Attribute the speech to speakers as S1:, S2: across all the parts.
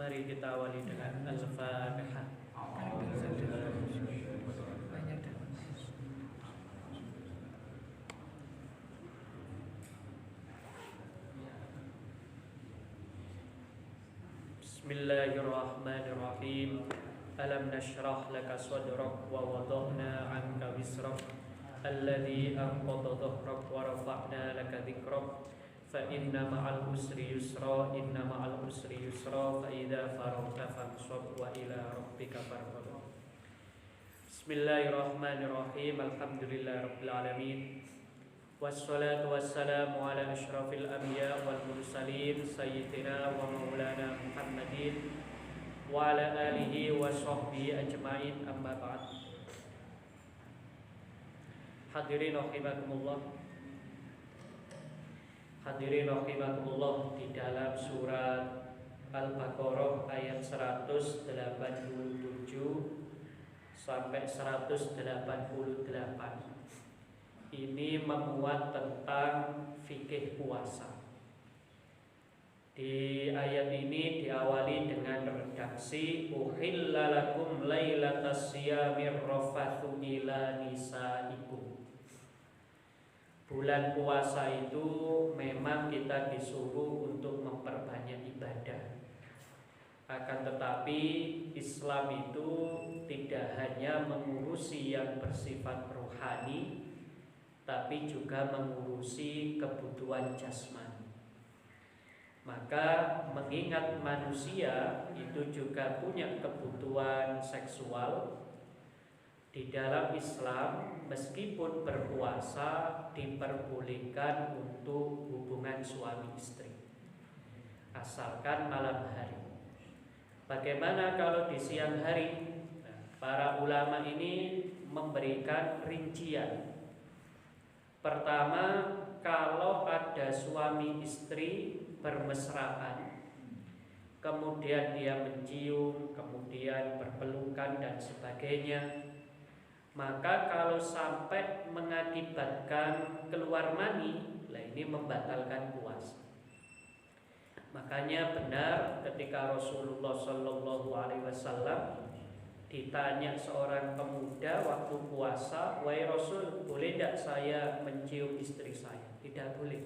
S1: Mari kita awali dengan Al-Fatihah. Bismillahirrahmanirrahim. Alam nashrah laka sadrak wa wada'na 'anka wisrak alladzi anqadha dhahrak wa rafa'na laka dhikrak fa inna ma'al usri yusra inna ma'al usri yusra fa idza faragta fansab wa ila rabbika farghab. Bismillahirrahmanirrahim. Alhamdulillahirabbil alamin. Wassalatu wassalamu ala asyrafil anbiya wal mursalin sayyidina wa maulana Muhammadin wa ala alihi wa sahbihi ajma'in, amma ba'd. Hadirin rahimakumullah. Hadirin rahimakumullah, di dalam surat Al-Baqarah ayat 187 sampai 188 ini memuat tentang fikih puasa. Di ayat ini diawali dengan redaksi uhilla lakum lailatas siyamir rafathu ila nisaikum. Bulan puasa itu memang kita disuruh untuk memperbanyak ibadah. Akan tetapi Islam itu tidak hanya mengurusi yang bersifat rohani, tapi juga mengurusi kebutuhan jasmani. Maka mengingat manusia itu juga punya kebutuhan seksual, di dalam Islam meskipun berpuasa diperbolehkan untuk hubungan suami istri, asalkan malam hari. Bagaimana kalau di siang hari? Para ulama ini memberikan rincian. Pertama, kalau ada suami istri bermesraan, kemudian dia mencium, kemudian berpelukan dan sebagainya, maka kalau sampai mengakibatkan keluar mani, ini membatalkan puasa. Makanya benar ketika Rasulullah SAW ditanya seorang pemuda waktu puasa, "Wahai Rasul, boleh tidak saya mencium istri saya?" Tidak boleh.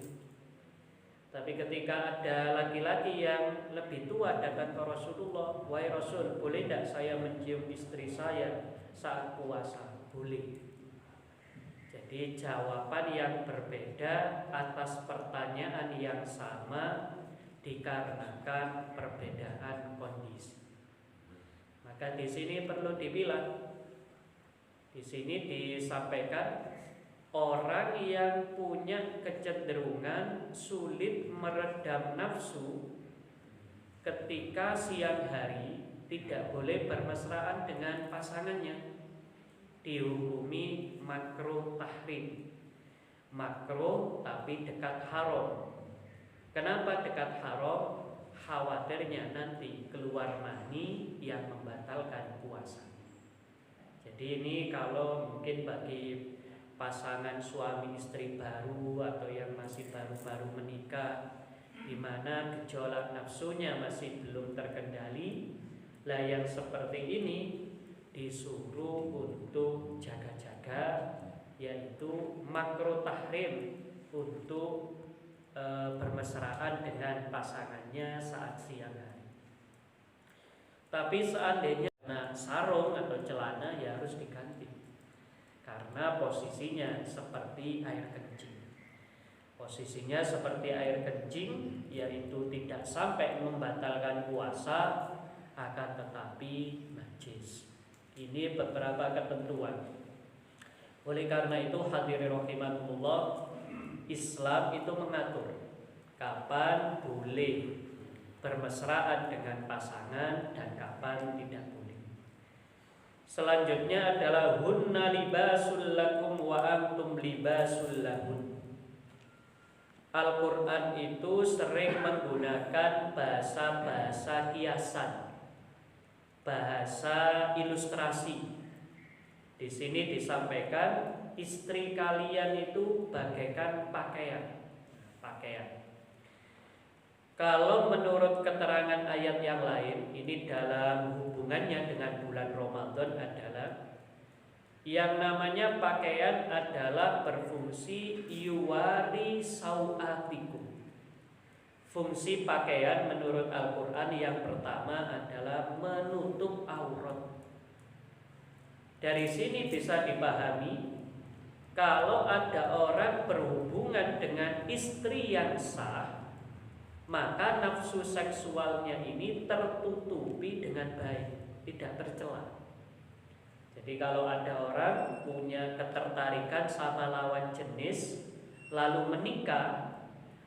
S1: Tapi ketika ada laki-laki yang lebih tua datang ke Rasulullah, "Wahai Rasul, boleh tidak saya mencium istri saya saat puasa?" Boleh. Jadi jawaban yang berbeda atas pertanyaan yang sama dikarenakan perbedaan kondisi. Maka di sini perlu dibilang, di sini disampaikan orang yang punya kecenderungan sulit meredam nafsu ketika siang hari tidak boleh bermesraan dengan pasangannya, dihukumi makruh tahrim. Makruh tapi dekat haram. Kenapa dekat haram? Khawatirnya nanti keluar mani yang membatalkan puasa. Jadi ini kalau mungkin bagi pasangan suami istri baru atau yang masih baru-baru menikah, di mana gejolak nafsunya masih belum terkendali, lah yang seperti ini disuruh untuk jaga-jaga, yaitu makruh tahrim untuk bermesraan dengan pasangannya saat siang hari. Tapi seandainya sarung atau celana, ya harus diganti, karena posisinya seperti air kencing. Posisinya seperti air kencing, yaitu tidak sampai membatalkan puasa, akan tetapi najis. Ini beberapa ketentuan. Oleh karena itu, hadirin rahimakumullah, Islam itu mengatur kapan boleh bermesraan dengan pasangan dan kapan tidak boleh. Selanjutnya adalah hunna libasul lakum wa antum libasul lahun. Al-Quran itu sering menggunakan bahasa-bahasa kiasan, bahasa ilustrasi. Di sini disampaikan istri kalian itu bagaikan pakaian. Kalau menurut keterangan ayat yang lain, ini dalam hubungannya dengan bulan Ramadan adalah yang namanya pakaian adalah berfungsi yuwari sauatikum. Fungsi pakaian menurut Al-Quran yang pertama adalah menutup aurat. Dari sini bisa dipahami kalau ada orang berhubungan dengan istri yang sah, maka nafsu seksualnya ini tertutupi dengan baik, tidak tercela. Jadi kalau ada orang punya ketertarikan sama lawan jenis lalu menikah,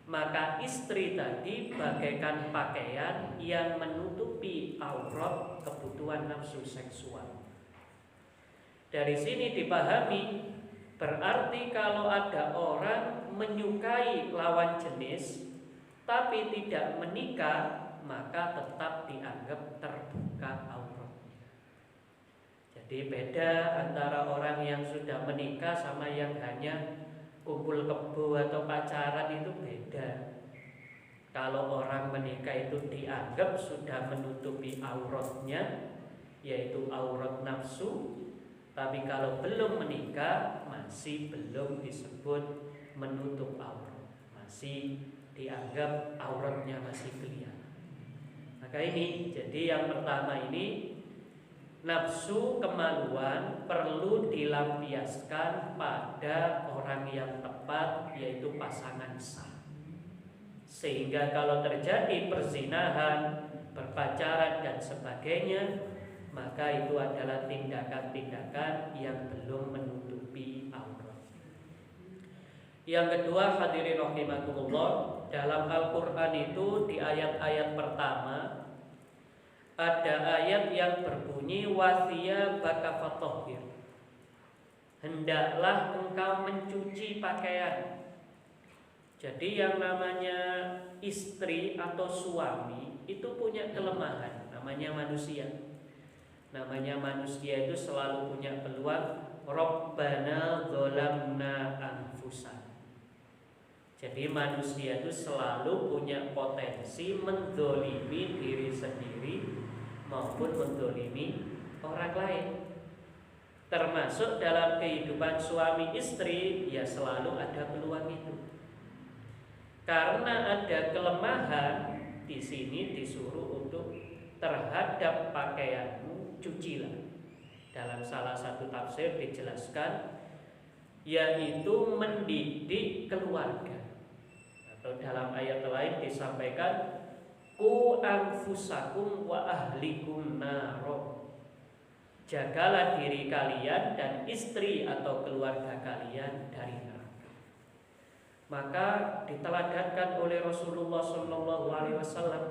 S1: maka istri tadi bagaikan pakaian yang menutupi aurat kebutuhan nafsu seksual. Dari sini dipahami berarti kalau ada orang menyukai lawan jenis tapi tidak menikah, maka tetap dianggap terbuka aurat. Jadi beda antara orang yang sudah menikah sama yang hanya kumpul kebo atau pacaran, itu beda. Kalau orang menikah itu dianggap sudah menutupi auratnya, yaitu aurat nafsu. Tapi kalau belum menikah masih belum disebut menutup aurat, masih dianggap auratnya masih kelihatan. Maka ini, jadi yang pertama ini, nafsu kemaluan perlu dilampiaskan pada orang yang tepat, yaitu pasangan sah. Sehingga kalau terjadi perzinahan, berpacaran dan sebagainya, maka itu adalah tindakan-tindakan yang belum menutupi aurat. Yang kedua, hadirin rahimakumullah, dalam Al-Quran itu di ayat-ayat pertama ada ayat yang berbunyi wasiyabaka fatahhir, hendaklah engkau mencuci pakaian. Jadi yang namanya istri atau suami itu punya kelemahan, namanya manusia. Namanya manusia itu selalu punya peluang Rabbana dzalamna anfusana. Jadi manusia itu selalu punya potensi mendolimi diri sendiri maupun mendolimi orang lain. Termasuk dalam kehidupan suami istri, ya selalu ada peluang itu. Karena ada kelemahan, di sini disuruh untuk terhadap pakaianmu cucilah. Dalam salah satu tafsir dijelaskan, yaitu mendidik keluarga. Atau dalam ayat lain disampaikan ku anfusakum wa ahlikum naro, jagalah diri kalian dan istri atau keluarga kalian dari neraka. Maka diteladankan oleh Rasulullah SAW.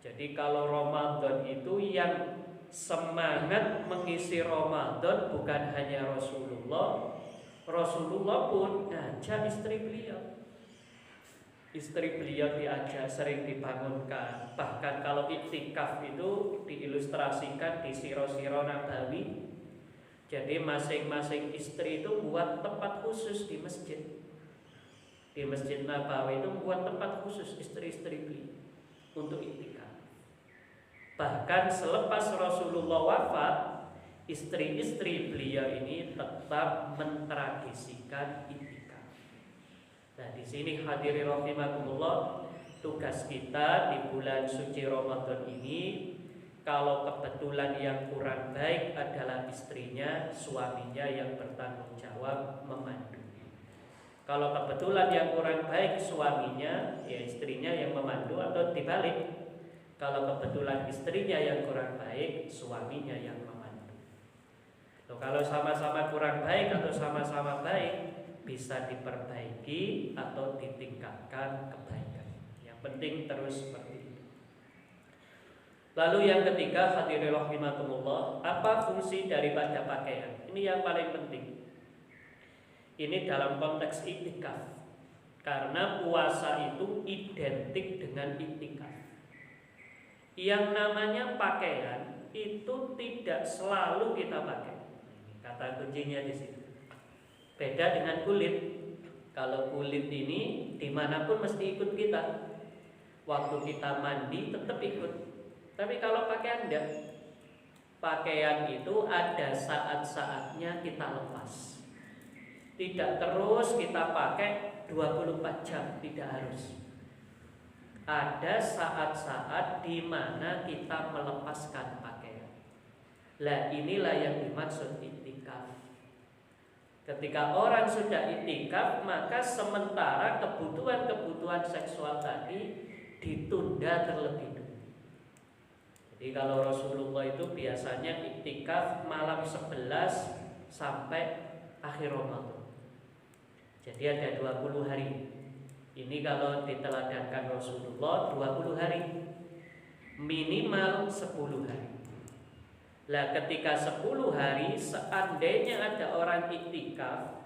S1: Jadi kalau Ramadan itu yang semangat mengisi Ramadan bukan hanya Rasulullah. Rasulullah pun ngajak istri beliau. Istri beliau diajak, sering dibangunkan. Bahkan kalau iktikaf itu diilustrasikan di siro-siro Nabawi. Jadi masing-masing istri itu buat tempat khusus di masjid. Di Masjid Nabawi itu buat tempat khusus istri-istri beliau untuk iktikaf. Bahkan selepas Rasulullah wafat, istri-istri beliau ini tetap mentradisikan iktikaf. Nah, di sini hadirin rahimakumullah, tugas kita di bulan suci Ramadan ini, kalau kebetulan yang kurang baik adalah istrinya, suaminya yang bertanggung jawab memandu. Kalau kebetulan yang kurang baik suaminya, ya istrinya yang memandu, atau dibalik. Kalau kebetulan istrinya yang kurang baik, suaminya yang memandu. Loh, kalau sama-sama kurang baik atau sama-sama baik, bisa diperbaiki atau ditingkatkan kebaikan. Yang penting terus seperti itu. Lalu yang ketiga, hadirin rahimakumullah, apa fungsi daripada pakaian? Ini yang paling penting. Ini dalam konteks iktikaf. Karena puasa itu identik dengan iktikaf. Yang namanya pakaian itu tidak selalu kita pakai. Kata kuncinya di situ. Beda dengan kulit. Kalau kulit ini dimanapun mesti ikut kita. Waktu kita mandi tetap ikut. Tapi kalau pakaian enggak. Pakaian itu ada saat-saatnya kita lepas. Tidak terus kita pakai 24 jam, tidak harus. Ada saat-saat di mana kita melepaskan pakaian. Lah inilah yang dimaksud iktikaf. Ketika orang sudah iktikaf, maka sementara kebutuhan-kebutuhan seksual tadi ditunda terlebih dulu. Jadi kalau Rasulullah itu biasanya iktikaf malam 11 sampai akhir Ramadan. Jadi ada 20 hari. Ini kalau diteladankan Rasulullah 20 hari, minimal 10 hari. Lah ketika 10 hari, seandainya ada orang iktikaf,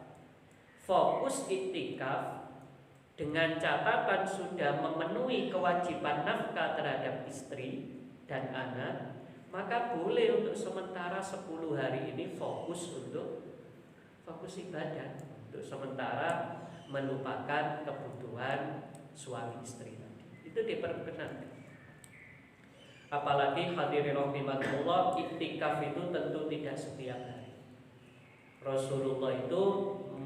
S1: fokus iktikaf dengan catatan sudah memenuhi kewajiban nafkah terhadap istri dan anak, maka boleh untuk sementara 10 hari ini fokus ibadah, untuk sementara melupakan kebutuhan suami istri tadi. Itu diperkenankan. Apalagi hadirin rahimakumullah, iktikaf itu tentu tidak setiap hari. Rasulullah itu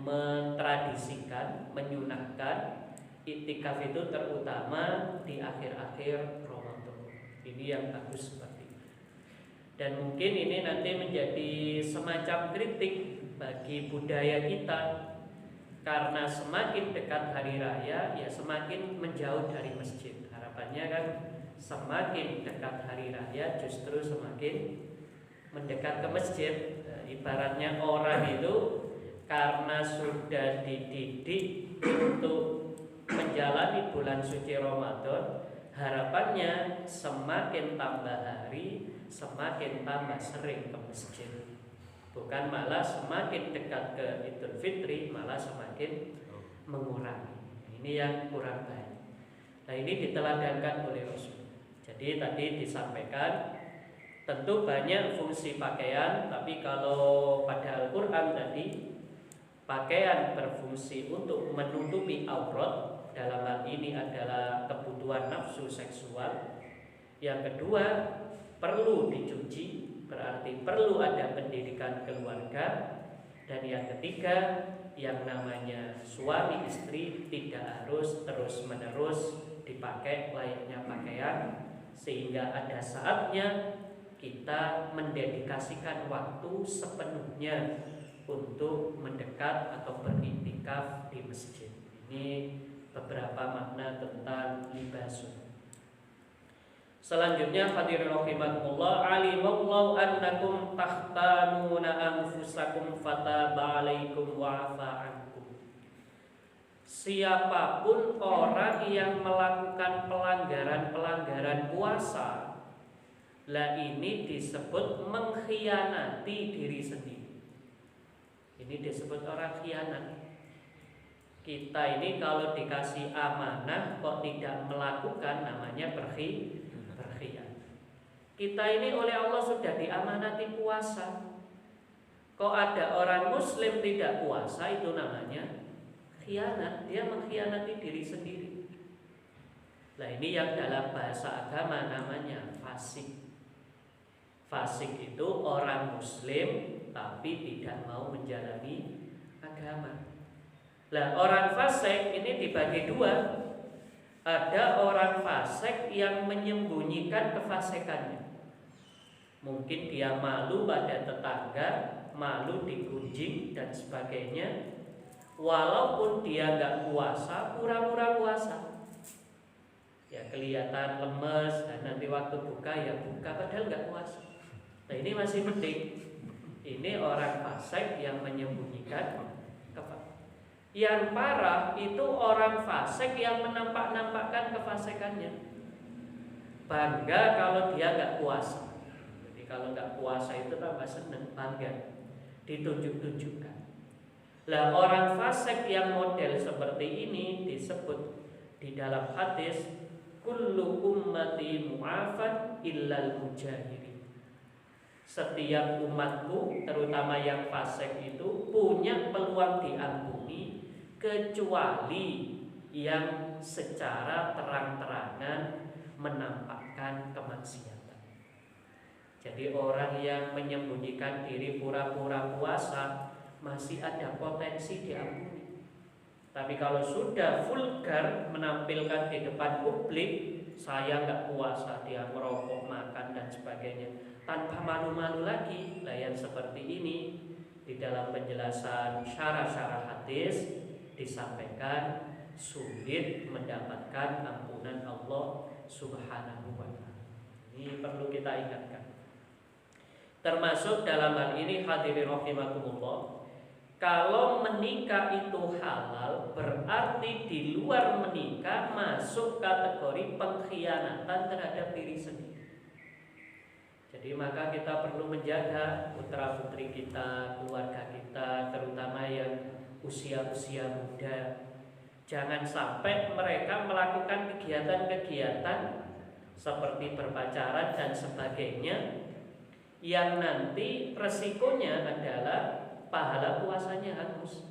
S1: mentradisikan, menyunahkan iktikaf itu terutama di akhir-akhir Ramadan. Ini yang bagus seperti itu. Dan mungkin ini nanti menjadi semacam kritik bagi budaya kita, karena semakin dekat hari raya ya semakin menjauh dari masjid. Harapannya kan semakin dekat hari raya justru semakin mendekat ke masjid. Ibaratnya orang itu karena sudah dididik untuk menjalani bulan suci Ramadan, harapannya semakin tambah hari semakin tambah sering ke masjid. Bukan malah semakin dekat ke Idul Fitri, malah semakin mengurangi. Ini yang kurang baik. Nah ini diteladankan oleh Rasul. Jadi tadi disampaikan tentu banyak fungsi pakaian, tapi kalau pada Al-Quran tadi pakaian berfungsi untuk menutupi aurat, dalam hal ini adalah kebutuhan nafsu seksual. Yang kedua, perlu dicuci, berarti perlu ada pendidikan keluarga. Dan yang ketiga, yang namanya suami istri tidak harus terus-menerus dipakai layaknya pakaian, sehingga ada saatnya kita mendedikasikan waktu sepenuhnya untuk mendekat atau beriktikaf di masjid. Ini beberapa makna tentang libasun. Selanjutnya hadirin rahimakumullah, alimallahu annakum tahtanuna anfusakum fataba alaikum wa afa ankum. Siapapun orang yang melakukan pelanggaran-pelanggaran puasa, lah ini disebut mengkhianati diri sendiri. Ini disebut orang khianat. Kita ini kalau dikasih amanah kok tidak melakukan, namanya berkhianat. Kita ini oleh Allah sudah diamanati puasa, kok ada orang muslim tidak puasa, itu namanya khianat. Dia mengkhianati diri sendiri. Nah ini yang dalam bahasa agama namanya fasik. Fasik itu orang muslim tapi tidak mau menjalani agama. Nah orang fasik ini dibagi dua. Ada orang fasik yang menyembunyikan kefasikannya. Mungkin dia malu pada tetangga, malu digunjing dan sebagainya. Walaupun dia nggak puasa, pura-pura puasa. Ya kelihatan lemes, dan nanti waktu buka ya buka padahal nggak puasa. Nah ini masih penting. Ini orang fasik yang menyembunyikan kefasikan. Yang parah itu orang fasik yang menampak-nampakkan kefasikannya. Bangga kalau dia nggak puasa. Jadi kalau nggak puasa itu tambah seneng, bangga, ditunjuk-tunjukkan. Lah orang fasik yang model seperti ini disebut di dalam hadis, kullu ummati mu'afan illal mujahirin. Setiap umatku, terutama yang fasik itu punya peluang diampuni, kecuali yang secara terang-terangan menampakkan kemaksiatan. Jadi orang yang menyembunyikan diri pura-pura puasa masih ada potensi diampuni. Tapi kalau sudah vulgar menampilkan di depan publik, saya nggak puasa, dia merokok, makan dan sebagainya, tanpa malu-malu lagi, lah yang seperti ini di dalam penjelasan syarah-syarah hadis disampaikan sulit mendapatkan ampunan Allah Subhanahu wa ta'ala. Ini perlu kita ingatkan. Termasuk dalam hal ini hadirin rahimakumullah, kalau menikah itu halal, berarti di luar menikah masuk kategori pengkhianatan terhadap diri sendiri. Jadi maka kita perlu menjaga putra-putri kita, keluarga kita, terutama yang usia-usia muda. Jangan sampai mereka melakukan kegiatan-kegiatan seperti berpacaran dan sebagainya yang nanti resikonya adalah pahala puasanya hangus.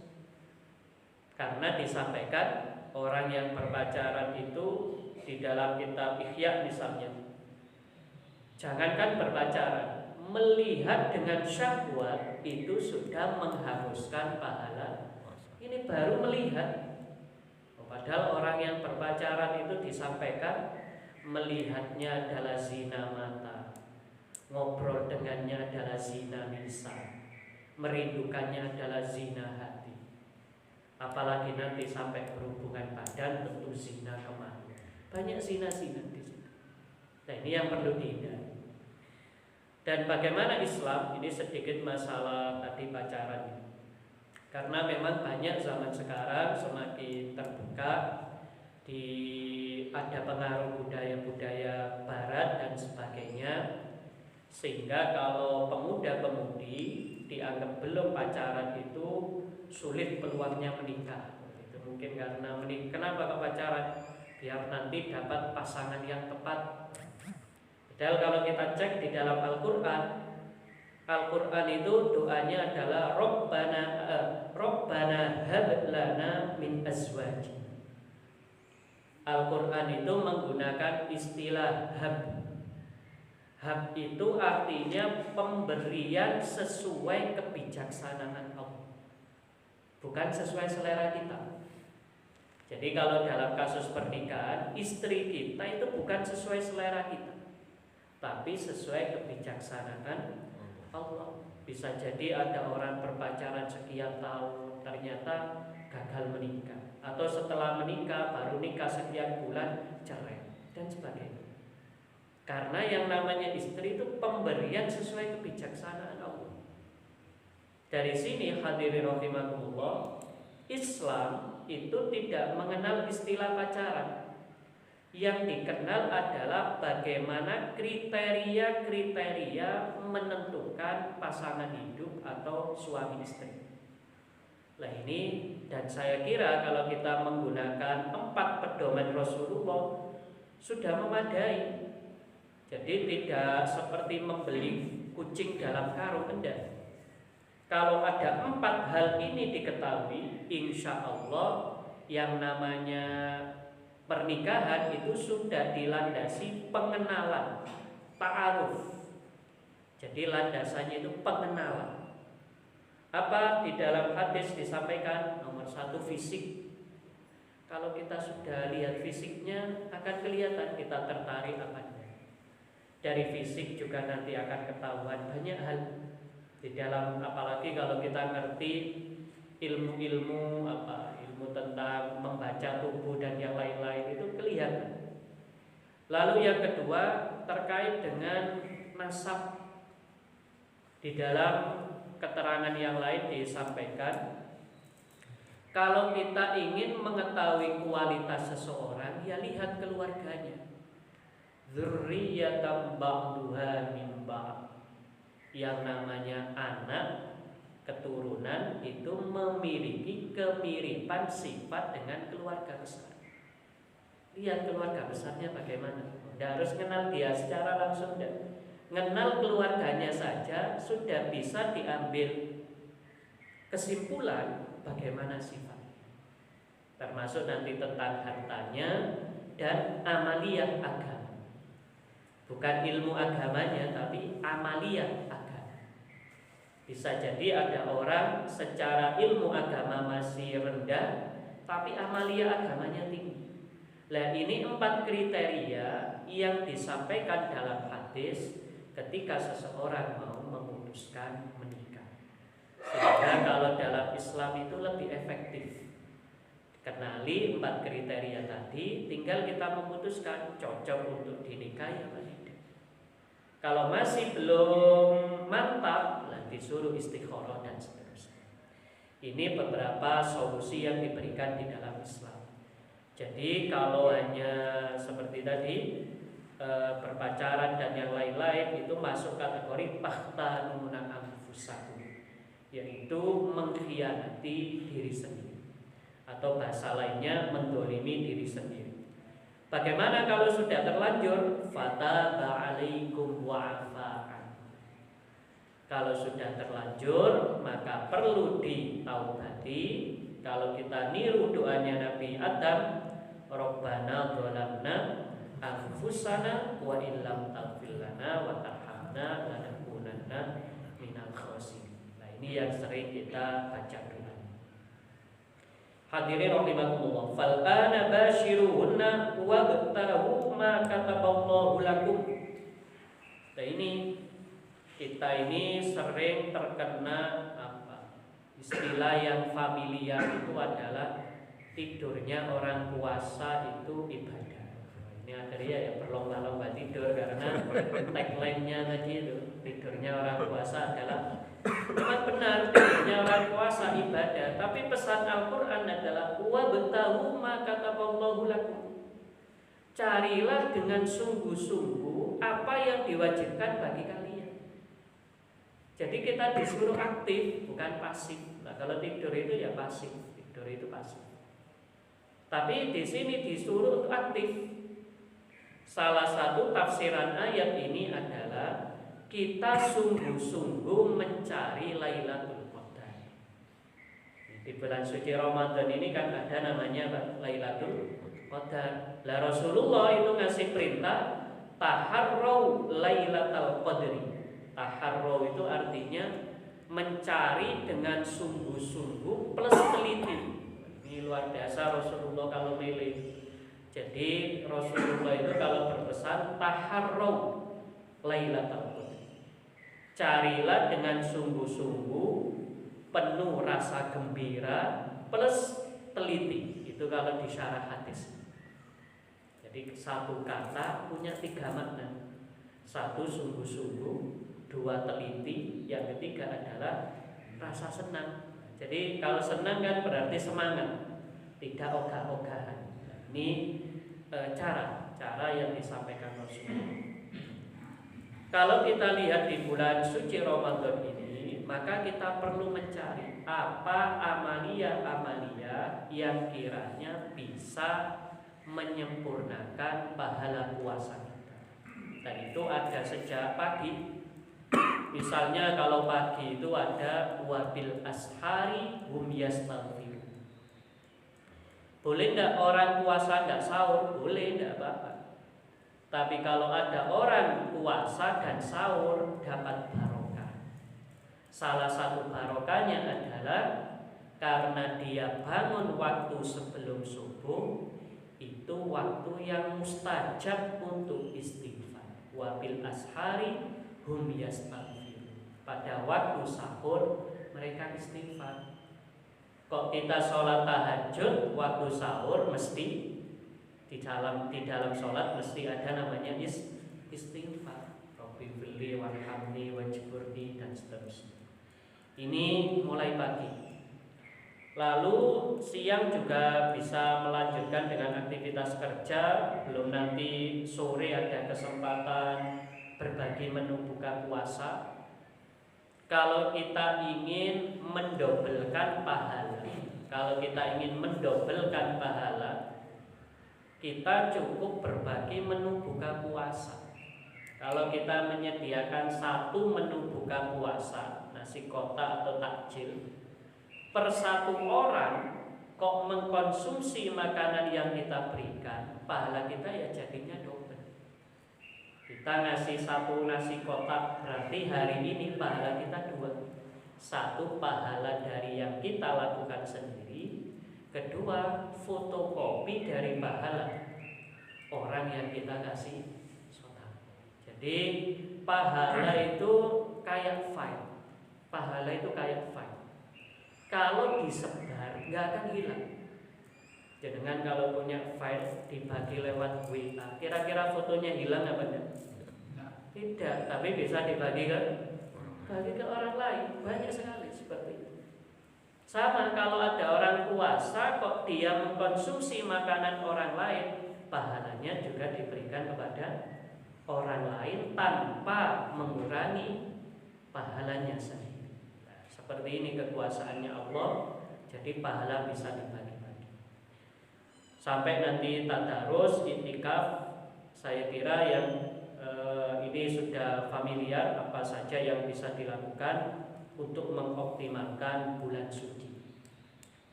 S1: Karena disampaikan orang yang berpacaran itu di dalam kitab Ihya misalnya, jangankan berpacaran, melihat dengan syahwat itu sudah menghanguskan pahala. Ini baru melihat. Padahal orang yang berpacaran itu disampaikan melihatnya adalah zina mata, ngobrol dengannya adalah zina lisan, merindukannya adalah zina hati. Apalagi nanti sampai berhubungan badan, tentu zina kemana. Banyak zina-zina di situ. Nah, ini yang perlu dihindari. Dan bagaimana Islam, ini sedikit masalah tadi pacaran. Karena memang banyak zaman sekarang semakin terbuka, ada pengaruh budaya-budaya barat dan sebagainya, sehingga kalau pemuda-pemudi dianggap belum pacaran itu sulit peluangnya menikah. Itu mungkin karena kenapa kok pacaran? Biar nanti dapat pasangan yang tepat. Padahal kalau kita cek di dalam Al-Quran itu doanya adalah Rabbana hab lana min azwajina. Al-Quran itu menggunakan istilah hab. Hab itu artinya pemberian sesuai kebijaksanaan Allah, bukan sesuai selera kita. Jadi kalau dalam kasus pernikahan, istri kita itu bukan sesuai selera kita, tapi sesuai kebijaksanaan Allah. Bisa jadi ada orang berpacaran sekian tahun ternyata gagal menikah, atau setelah menikah baru nikah sekian bulan cerai dan sebagainya. Karena yang namanya istri itu pemberian sesuai kebijaksanaan Allah. Dari sini hadirin rahimakumullah, Islam itu tidak mengenal istilah pacaran. Yang dikenal adalah bagaimana kriteria-kriteria menentukan pasangan hidup atau suami istri. Nah ini, dan saya kira kalau kita menggunakan 4 pedoman Rasulullah sudah memadai. Jadi tidak seperti membeli kucing dalam karung, enggak. Kalau ada 4 hal ini diketahui, insya Allah yang namanya pernikahan itu sudah dilandasi pengenalan, ta'aruf. Jadi landasannya itu pengenalan. Apa di dalam hadis disampaikan? Nomor 1 fisik. Kalau kita sudah lihat fisiknya akan kelihatan kita tertarik apanya. Dari fisik juga nanti akan ketahuan banyak hal di dalam, apalagi kalau kita ngerti ilmu-ilmu ilmu tentang membaca tubuh dan yang lain-lain itu kelihatan. Lalu yang kedua terkait dengan nasab. Di dalam keterangan yang lain disampaikan, kalau kita ingin mengetahui kualitas seseorang, ya lihat keluarganya. Dzurriyyatan ba'duha min ba'd. Yang namanya anak, keturunan itu memiliki kemiripan sifat dengan keluarga besar. Lihat keluarga besarnya bagaimana. Tidak harus kenal dia secara langsung, tidak. Kenal keluarganya saja sudah bisa diambil kesimpulan bagaimana sifatnya. termasuk nanti tentang hartanya dan amaliyah agama. Bukan ilmu agamanya, tapi amaliyah agama. Bisa jadi ada orang secara ilmu agama masih rendah, tapi amaliyah agamanya tinggi. Nah, ini 4 kriteria yang disampaikan dalam hadis ketika seseorang mau memutuskan menikah. Sehingga kalau dalam Islam itu lebih efektif. Kenali 4 kriteria tadi, tinggal kita memutuskan cocok untuk dinikahi apa tidak. Kalau masih belum mantap, disuruh istikharah dan seterusnya. Ini beberapa solusi yang diberikan di dalam Islam. Jadi kalau hanya seperti tadi berpacaran dan yang lain-lain itu masuk kategori tahtanuna anfusakum, yaitu mengkhianati diri sendiri, atau bahasa lainnya mendolimi diri sendiri. Bagaimana kalau sudah terlanjur? Fataba alaikum wa'afa'an. Kalau sudah terlanjur maka perlu ditaubati. Kalau kita niru doanya Nabi Adam, Rabbana dzalamna anfusana wa illam taghfir lana wa tarhamna lanakunanna minal khasirin. Nah, ini yang sering kita baca doa. Hadirin rahimakumullah, fal ana bashiruhunna wabtahu ma kataballahu lakum. Nah, ini kita ini sering terkena istilah yang familiar itu adalah tidurnya orang puasa itu ibadah. Ini ada ya berlomba-lomba tidur karena tagline-nya tadi itu tidurnya orang puasa adalah memang benar, tidurnya orang puasa ibadah. Tapi pesan Al-Quran adalah wabtahu ma kataballahu lakum. Carilah dengan sungguh-sungguh apa yang diwajibkan bagi kalian. Jadi kita disuruh aktif, bukan pasif. Nah, kalau tidur itu ya pasif, tidur itu pasif. Tapi di sini disuruh untuk aktif. Salah satu tafsiran ayat ini adalah kita sungguh-sungguh mencari Lailatul Qadar. Di bulan suci Ramadan ini kan ada namanya Lailatul Qadar. Lah Rasulullah itu ngasih perintah taharrau Lailatul Qadri. Taharrau itu artinya mencari dengan sungguh-sungguh plus teliti. Ini luar biasa Rasulullah kalau milih. Jadi Rasulullah itu kalau berpesan taharrau Lailatul Qadar, carilah dengan sungguh-sungguh, penuh rasa gembira plus teliti. Itu kalau di syarah hadis. Jadi satu kata punya 3 makna. Satu sungguh-sungguh, 2 teliti, yang ketiga adalah rasa senang. Jadi kalau senang kan berarti semangat, tidak ogah-ogahan. Ini cara yang disampaikan Rasulullah. Kalau kita lihat di bulan suci Ramadan ini, maka kita perlu mencari apa amalia-amalia yang kiranya bisa menyempurnakan pahala puasa kita. Dan itu ada sejak pagi. Misalnya kalau pagi itu ada wabil ashari hum yastaghfirun. Boleh enggak orang puasa enggak sahur? Boleh, enggak apa-apa. Tapi kalau ada orang puasa dan sahur dapat barokah. Salah satu barokahnya adalah karena dia bangun waktu sebelum subuh, itu waktu yang mustajab untuk istighfar. Wabil ashari hum yastaghfirun. Pada waktu sahur mereka istighfar. Kok kita sholat tahajud waktu sahur mesti di dalam sholat mesti ada namanya istighfar. Rabbi firli warhamni wajburni dan seterusnya. Ini mulai pagi. Lalu siang juga bisa melanjutkan dengan aktivitas kerja. Belum nanti sore ada kesempatan berbagi menu buka puasa. Kalau kita ingin mendobelkan pahala, kita cukup berbagi menu buka puasa. Kalau kita menyediakan 1 menu buka puasa, nasi kotak atau takjil, per 1 orang kok mengkonsumsi makanan yang kita berikan, pahala kita ya jadinya double. Kita ngasih satu nasi kotak, berarti hari ini pahala kita dua. Satu, pahala dari yang kita lakukan sendiri. Kedua, fotokopi dari pahala orang yang kita kasih sedekah. Jadi pahala itu kayak file. Pahala itu kayak file. Kalau disebar nggak akan hilang. Jangan kalau punya file dibagi lewat WA, kira-kira fotonya hilang apa enggak? Tidak, tapi bisa dibagi ke orang lain. Banyak sekali seperti itu. Sama kalau ada orang puasa kok dia mengkonsumsi makanan orang lain, pahalanya juga diberikan kepada orang lain tanpa mengurangi pahalanya sendiri. Seperti ini kekuasaannya Allah. Jadi pahala bisa dibagi-bagi. Sampai nanti tadarus, i'tikaf, saya kira yang ini sudah familiar apa saja yang bisa dilakukan untuk mengoptimalkan bulan suci.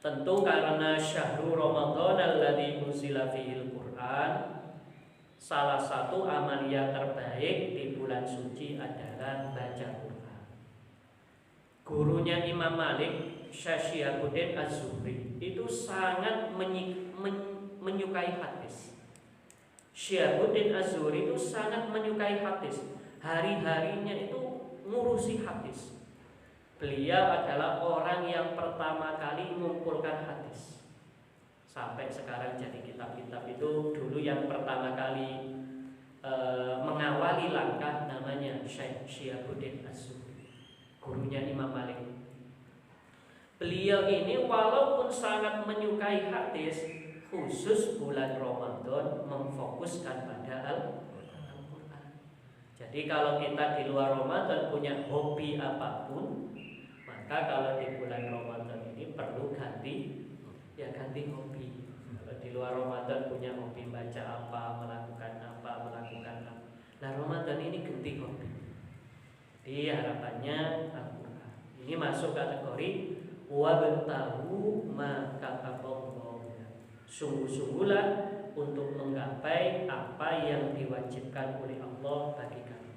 S1: Tentu karena syahrul Ramadan alladzi unzila fihil Qur'an, salah satu amalia terbaik di bulan suci adalah baca Quran. Gurunya Imam Malik, Syekh Syihabuddin Az-Zuhri, itu sangat menyukai hadis. Syihabuddin Az-Zuhri itu sangat menyukai hadis. Hari-harinya itu ngurusi hadis. Beliau adalah orang yang pertama kali mengumpulkan hadis. Sampai sekarang jadi kitab-kitab itu dulu yang pertama kali mengawali langkah namanya Syekh Syihabuddin Az-Zuhri, gurunya Imam Malik. Beliau ini walaupun sangat menyukai hadis, khusus bulan Ramadan memfokuskan pada Al-Quran. Jadi kalau kita di luar Ramadan punya hobi apapun, maka kalau di bulan Ramadan ini perlu ganti hobi. Kalau di luar Ramadan punya hobi baca apa, melakukan apa. Nah Ramadan ini ganti hobi. Jadi harapannya Al-Quran ini masuk kategori wabtahu ma kataballahu. Sungguh-sungguhlah untuk menggapai apa yang diwajibkan oleh Allah bagi kami.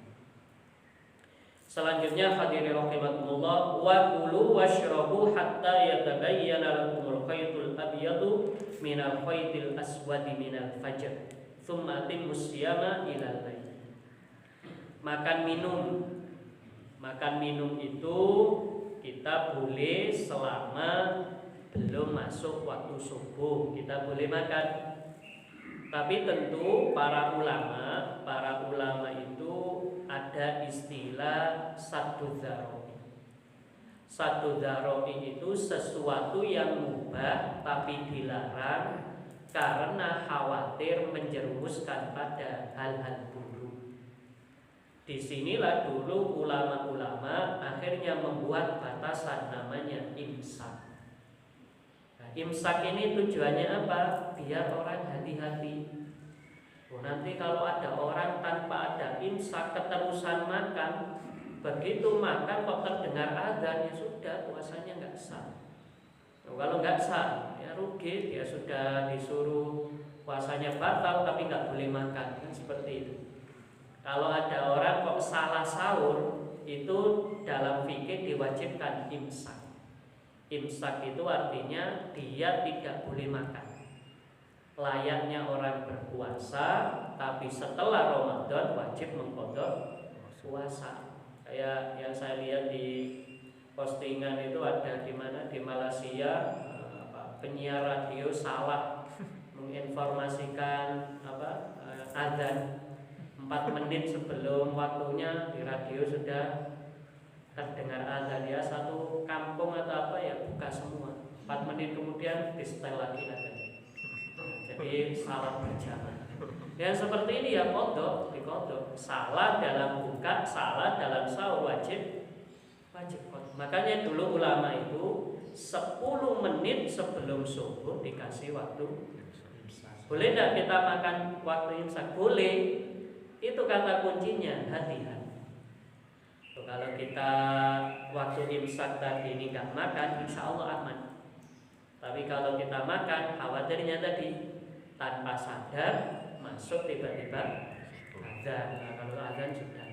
S1: Selanjutnya hadirin rahimakumullah, wa kulu washrabu hatta yatabayyana lakumul khaytul abyadu minal khaytil aswadi minal fajr tsumma atimmus siyama ilal lail. Makan minum itu kita boleh selama belum masuk waktu subuh, kita boleh makan. Tapi tentu para ulama itu ada istilah saddu dzaroi. Saddu dzaroi itu sesuatu yang mubah tapi dilarang karena khawatir menjerumuskan pada hal-hal buruk. Disinilah dulu ulama-ulama akhirnya membuat batasan namanya imsak. Imsak ini tujuannya apa? Biar orang hati-hati. Nanti kalau ada orang tanpa ada imsak keterusan makan, begitu makan kok terdengar azan, ya sudah puasanya nggak sah. Kalau nggak sah, ya rugi. Dia sudah disuruh puasanya batal tapi nggak boleh makan, kan seperti itu. Kalau ada orang kok salah sahur, itu dalam fikih diwajibkan imsak. Imsak itu artinya dia tidak boleh makan. Layaknya orang berpuasa, tapi setelah Ramadan wajib mengqadha puasa. Kayak yang saya lihat di postingan itu ada di mana di Malaysia, penyiar radio salah menginformasikan azan 4 menit sebelum waktunya di radio sudah terdengar azan. Ya satu kampung atau apa ya buka semua. 4 menit kemudian di setel lagi azan. Jadi salah berjamaah. Yang seperti ini ya dikodok. Salah dalam buka, salah dalam sahur wajib kodok. Makanya dulu ulama itu 10 menit sebelum subuh dikasih waktu imsak. Boleh tidak kita makan waktu imsak? Boleh. Itu kata kuncinya, hati-hati. Kalau kita waktu imsak tadi ini nggak makan, insya Allah aman. Tapi kalau kita makan, khawatirnya tadi tanpa sadar masuk tiba-tiba azan. Nah, kalau azan sudah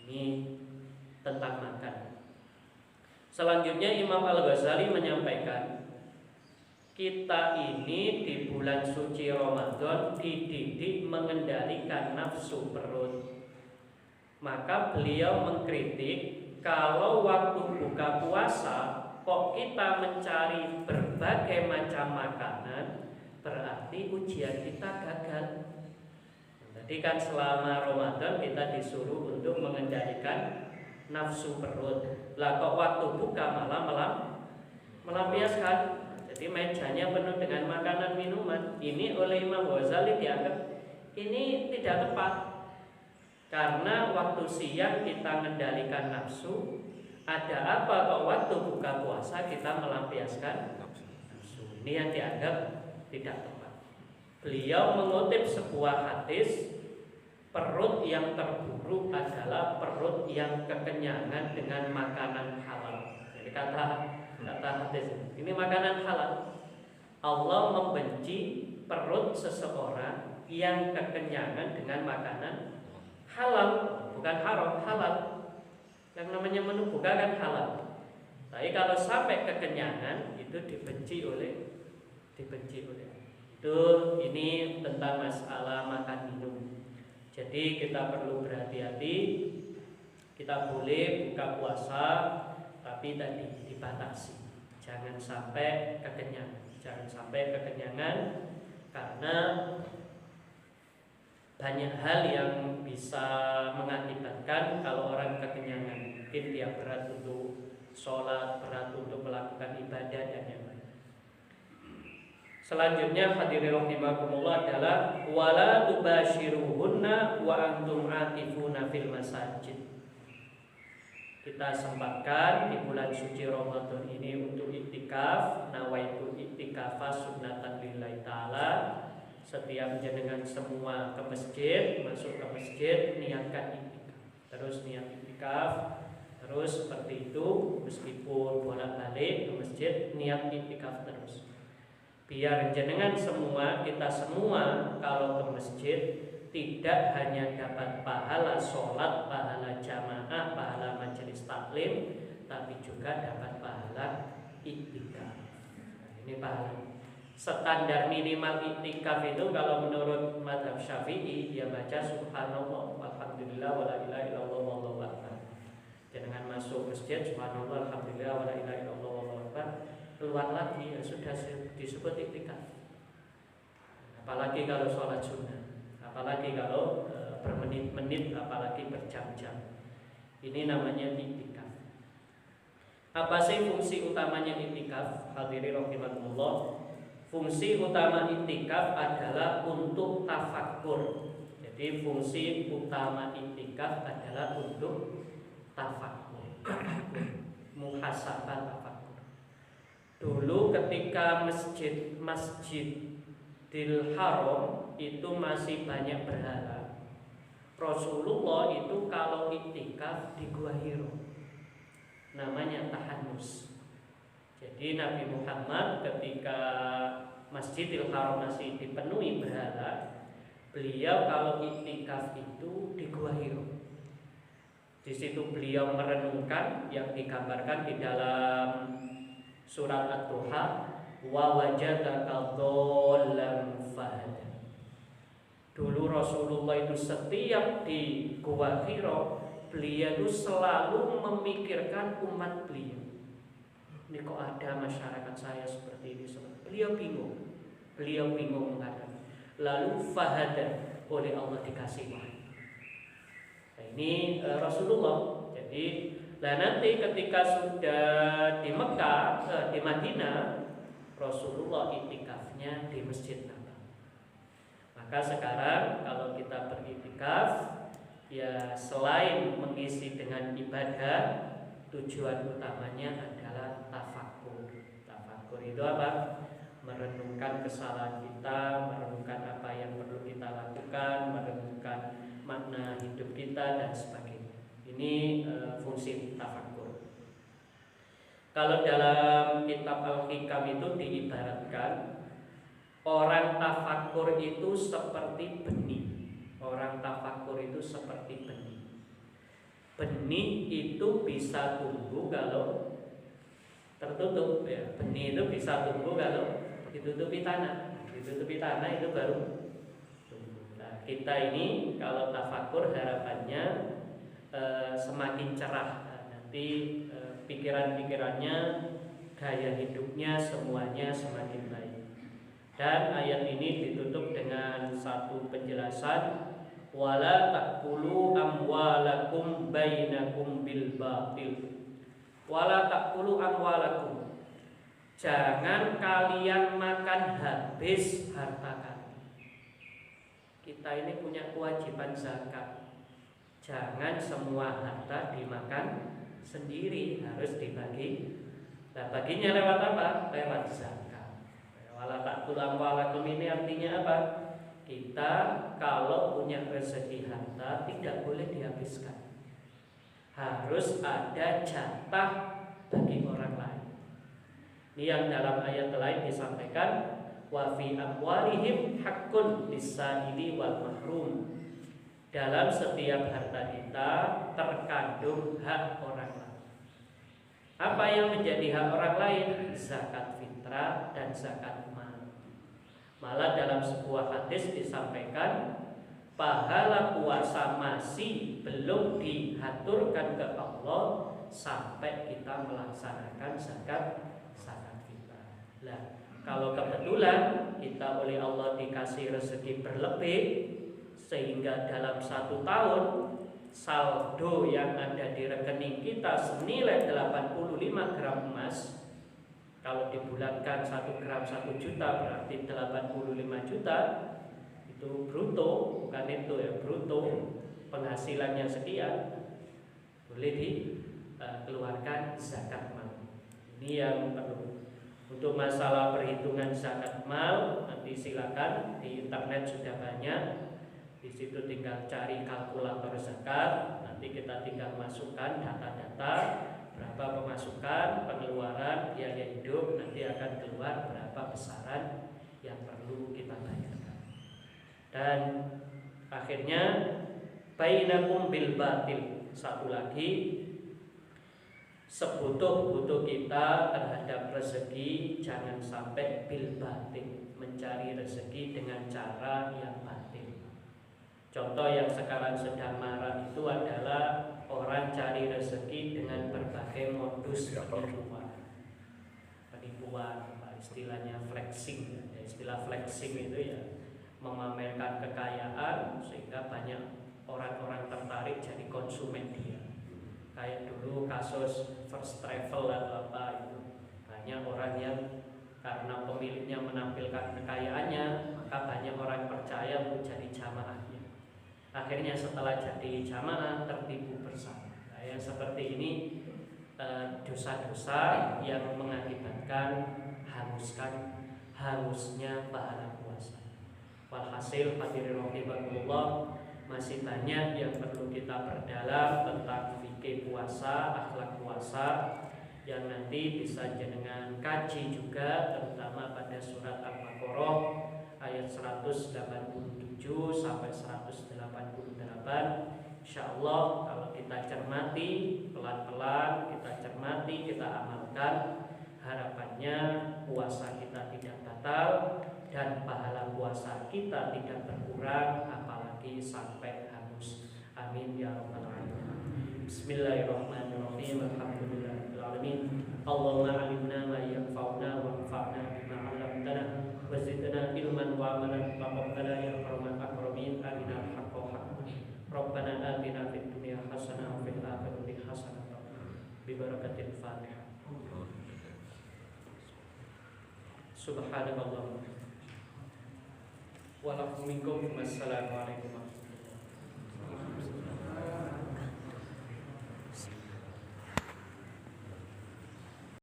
S1: ini tentang makan. Selanjutnya Imam Al-Ghazali menyampaikan, kita ini di bulan suci Ramadan dididik mengendalikan nafsu perut. Maka beliau mengkritik kalau waktu buka puasa kok kita mencari berbagai macam makanan, berarti ujian kita gagal. Jadi kan selama Ramadan kita disuruh untuk mengendalikan nafsu perut. Lah kok waktu buka malah melampiaskan. Jadi mejanya penuh dengan makanan minuman. Ini oleh Imam Ghazali dianggap ini tidak tepat. Karena waktu siang kita mengendalikan nafsu, ada apa kok waktu buka puasa kita melampiaskan nafsu? Ini yang dianggap tidak tepat. Beliau mengutip sebuah hadis, perut yang terburuk adalah perut yang kekenyangan dengan makanan halal. Jadi kata hadis ini makanan halal. Allah membenci perut seseorang yang kekenyangan dengan makanan halal, bukan haram, halal. Yang namanya menu buka kan halal. Tapi kalau sampai kekenyangan itu dibenci oleh itu. Ini tentang masalah makan minum. Jadi kita perlu berhati-hati. Kita boleh buka puasa, tapi tadi dibatasi. Jangan sampai kekenyangan, karena banyak hal yang bisa mengakibatkan kalau orang kekenyangan. Mungkin dia berat untuk sholat, berat untuk melakukan ibadah dan yang lain. Selanjutnya hadirin rahimakumullah adalah wala tubashiruhunna wa antum atifuna fil masajid. Kita sempatkan di bulan suci Ramadan ini untuk iktikaf. Nawaitu iktikafa sunnatan lillahi ta'ala. Setiap jenengan semua ke masjid, masuk ke masjid, niatkan iktikaf. Terus niat iktikaf. Terus seperti itu, meskipun bolak-balik ke masjid, niat iktikaf terus. Biar jenengan semua, kita semua kalau ke masjid tidak hanya dapat pahala sholat, pahala jamaah, pahala majelis taklim, tapi juga dapat pahala iktikaf. Ini pahala. Standar minimal iktikaf itu kalau menurut mazhab Syafi'i dia baca subhanallah walhamdulillah wala ilaha illallah wallahu akbar. Jangan masuk masjid subhanallah alhamdulillah wala ilaha illallah wallahu akbar, keluar lagi ya sudah disebut iktikaf. Apalagi kalau sholat sunnah, apalagi kalau bermenit-menit, apalagi berjam-jam. Ini namanya iktikaf. Apa sih fungsi utamanya iktikaf? Hadirin rahimakumullah. Fungsi utama iktikaf adalah untuk tafakkur. Jadi fungsi utama iktikaf adalah untuk tafakkur, muhasabah tafakkur. Dulu ketika Masjidil Haram itu masih banyak berhala, Rasulullah itu kalau iktikaf di Gua Hiro, namanya tahanus. Jadi Nabi Muhammad ketika Masjidil Haram masih dipenuhi berhala, beliau kalau iktikaf itu di Gua Hiro. Di situ beliau merenungkan yang digambarkan di dalam surat At-Duha, wa wajadaka dhallan fahada. Dulu Rasulullah itu setiap di Gua Hiro, beliau itu selalu memikirkan umat beliau. Ini kok ada masyarakat saya seperti ini. Beliau bingung menghadapi. Lalu fahada, oleh Allah dikasih wahyu. Nah, ini Rasulullah. Jadi nanti ketika sudah di Mekah, di Madinah, Rasulullah iktikafnya di Masjid Nabawi. Maka sekarang kalau kita beriktikaf, ya selain mengisi dengan ibadah, tujuan utamanya adalah tafakkur. Tafakkur itu apa? Merenungkan kesalahan kita, merenungkan apa yang perlu kita lakukan, merenungkan makna hidup kita dan sebagainya. Ini fungsi tafakkur. Kalau dalam kitab Al-Hikam itu diibaratkan orang tafakur itu seperti benih. Orang tafakur itu seperti benih. Benih itu bisa tumbuh kalau tertutup ya. Benih itu bisa tumbuh kalau ditutupi tanah. Ditutupi tanah itu baru tumbuh. Nah, kita ini kalau tafakur harapannya semakin cerah. Nah, nanti pikiran-pikirannya, gaya hidupnya semuanya semakin baik. Dan ayat ini ditutup dengan satu penjelasan, wala taqulu amwalakum bainakum bil batil. Wala taqulu amwalakum, jangan kalian makan habis harta kalian. Kita ini punya kewajiban zakat. Jangan semua harta dimakan sendiri, harus dibagi. Nah, baginya lewat apa? Lewat zakat. Wala taqulu amwalakum ini artinya apa? Kita kalau punya rezeki harta tidak boleh dihabiskan. Harus ada jatah bagi orang lain. Ini yang dalam ayat lain disampaikan, wa fi amwalihim haqqun lis-sa'ili wal mahrum. Dalam setiap harta kita terkandung hak orang lain. Apa yang menjadi hak orang lain? Zakat fitrah dan zakat mal. Malah dalam sebuah hadis disampaikan, pahala puasa masih belum diaturkan ke Allah sampai kita melaksanakan zakat fitrah. Nah, kalau kebetulan kita oleh Allah dikasih rezeki berlebih, sehingga dalam 1 tahun saldo yang ada di rekening kita senilai 85 gram emas. Kalau dibulatkan 1 gram 1 juta berarti 85 juta. Itu bruto, bukan itu ya, bruto penghasilannya sekian, boleh dikeluarkan zakat mal. Ini yang perlu. Untuk masalah perhitungan zakat mal nanti silakan, di internet sudah banyak. Di situ tinggal cari kalkulator zakat, nanti kita tinggal masukkan data-data berapa pemasukan, pengeluaran, biaya hidup, nanti akan keluar berapa besaran yang perlu kita bayarkan. Dan akhirnya bainakum bil batil. Satu lagi, sebutuh-butuh kita terhadap rezeki jangan sampai bil batil, mencari rezeki dengan cara yang batil. Contoh yang sekarang sedang marak itu adalah orang cari rezeki dengan berbagai modus penipuan, istilahnya flexing. Istilah flexing itu ya memamerkan kekayaan sehingga banyak orang-orang tertarik jadi konsumen dia. Kayak dulu kasus First Travel atau apa itu, banyak orang yang karena pemiliknya menampilkan kekayaannya, maka banyak orang percaya untuk jadi jamaahnya. Akhirnya setelah jadi jamaah tertipu bersama. Nah, yang seperti ini dosa-dosa yang mengakibatkan hangusnya pahala puasa. Walhasil hadirin rahimakumullah, masih banyak yang perlu kita perdalam tentang fikih puasa, akhlak puasa, yang nanti bisa jenengan kaji juga, terutama pada surat Al-Baqarah ayat 187 sampai 188. Insyaallah kalau kita cermati pelan-pelan, kita cermati, kita amalkan, harapannya puasa kita tidak batal dan pahala puasa kita tidak berkurang, apalagi sampai hangus. Amin ya rabbal alamin. Bismillahirrahmanirrahim. Alhamdulillahirabbil alamin. Allahumma alimna ma yanfa'una wanfa'na bima 'allamtana wa zidna ilman wa amalan taqabbala ya arhamar rahimin. Arinal haqqa haqqan. Rabbana atina fid dunya hasanah wa fil akhirati hasanah bi barakatil Fatihah. Subhanallah. Wassalamualaikum warahmatullahi wabarakatuh.